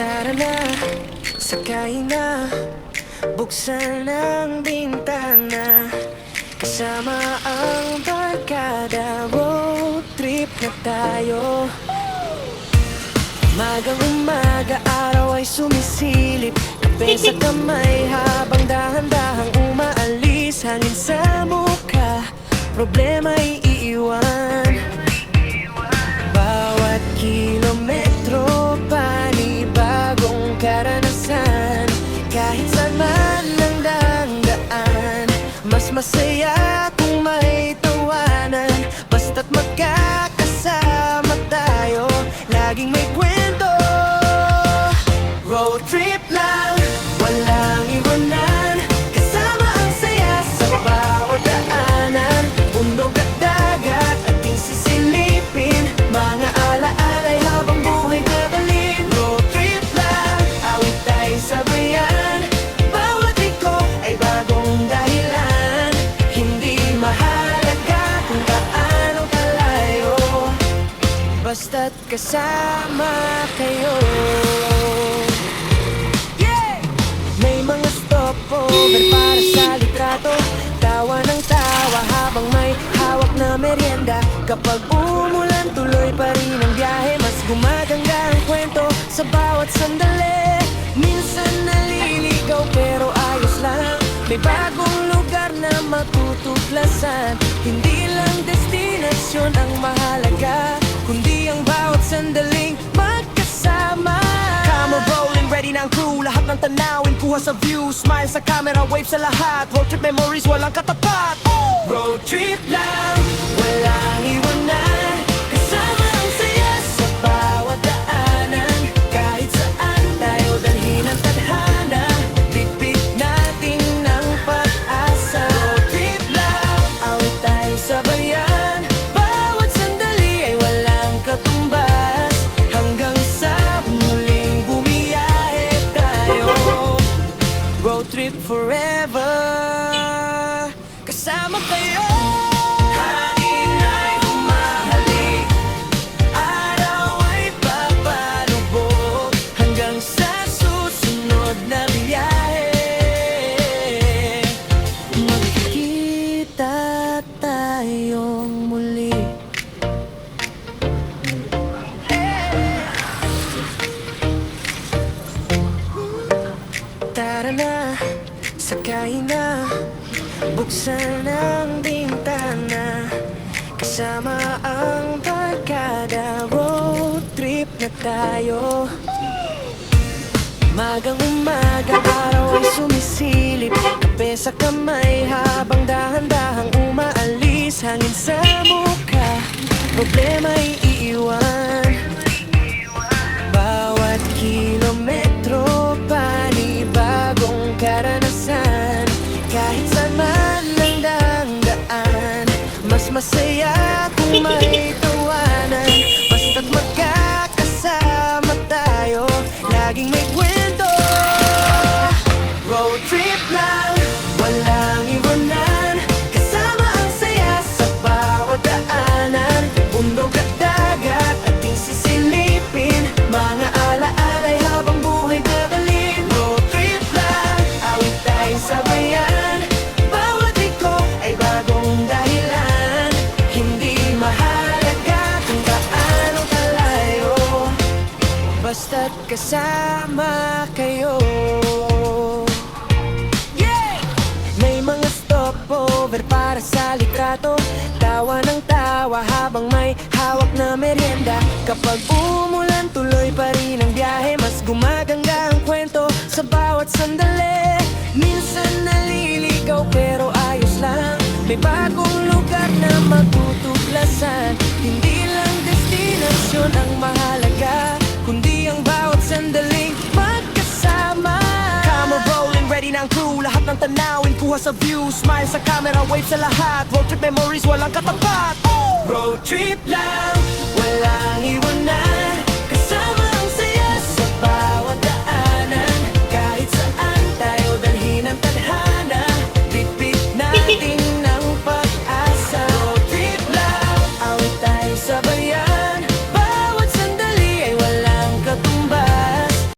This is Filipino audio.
Tara na, sakay na, buksan ang bintana. Kasama ang barkada, road trip na tayo. Umagang umaga, araw ay sumisilip, kape sa kamay habang dahan-dahang umaalis. Hangin sa mukha, problema'y iiwan. Bawat kilometro, panibagong karanasan. Kahit saan man ang daan, mas masaya kung may tawanan. Basta't magkakasama tayo, laging may kwento. Road trip lang, walang iwanan. Kasama ang saya sa bawat daanan. Bundok at dagat, ating sisilipin. Mga alaalay habang buhay gagalin. Road trip lang, awit tayo sabayan. Bawat liko ay bagong dahilan. Hindi mahalaga kung gaano kalayo, basta't kasama kayo. May mga stopover para sa litrato. Tawa ng tawa habang may hawak na merienda. Kapag umulan, tuloy pa rin ang biyahe. Mas gumaganda ang kwento sa bawat sandali. Minsan naliligaw pero ayos lang. May bagong lugar na matutuklasan. Hindi lang destinasyon ang mahalaga, kundi ang bawat sandaling magkasama. Camera rolling, ready na ang crew. Lahat ng tanawin, kuha sa view. Smile sa camera, wave sa lahat. Road trip memories, walang katapat. Road trip lang, walang iwanan. Kasama ang saya sa bawat daanan. Kahit saan tayo dalhin ang tadhana, bitbit natin ng pag-asa. Road trip lang, awit tayo sabayan. Bawat sandali ay walang katumbas. Hanggang sa muling bumiyahe tayo. Road trip forever, kasama kayo. Hangin ay humahalik, araw ay papalubog. Hanggang sa susunod na biyahe, magkikita tayong muli. Tara na, sakay na, buksan ang bintana. Kasama ang barkada, road trip na tayo. Umagang umaga, araw ay sumisilip, kape sa kamay habang dahan-dahang umaalis. Hangin sa mukha, problema'y iiwan. Bawat kilometro, panibagong karanasan. Kahit saan man ang daan, mas masaya kung may tawanan. Basta't magkakasama tayo, laging may kwento. Road trip lang, walang iwanan. Kasama ang saya sa bawat daanan. Bundok at dagat, ating sisilipin. Mga alaalay habang buhay gagalin. Road trip lang, awit tayo sabayan. Bawat liko ay bagong dahilan. Hindi mahalaga kung gaano kalayo, basta't kasama kayo. May mga stopover para sa litrato. Tawa ng tawa habang may hawak na merienda. Kapag umulan, tuloy pa rin ang biyahe. Mas gumaganda ang kwento sa bawat sandali. Minsan naliligaw pero ayos lang. May bagong lugar na matutuklasan. Hindi lang destinasyon ang mahalaga, kundi ang bawat sandaling magkasama. Camera rolling, ready na ang crew. Lahat ng tanawin, kuha sa view. Smile sa camera, wave sa lahat. Road trip memories, walang katapat. Road trip lang, walang iwanan.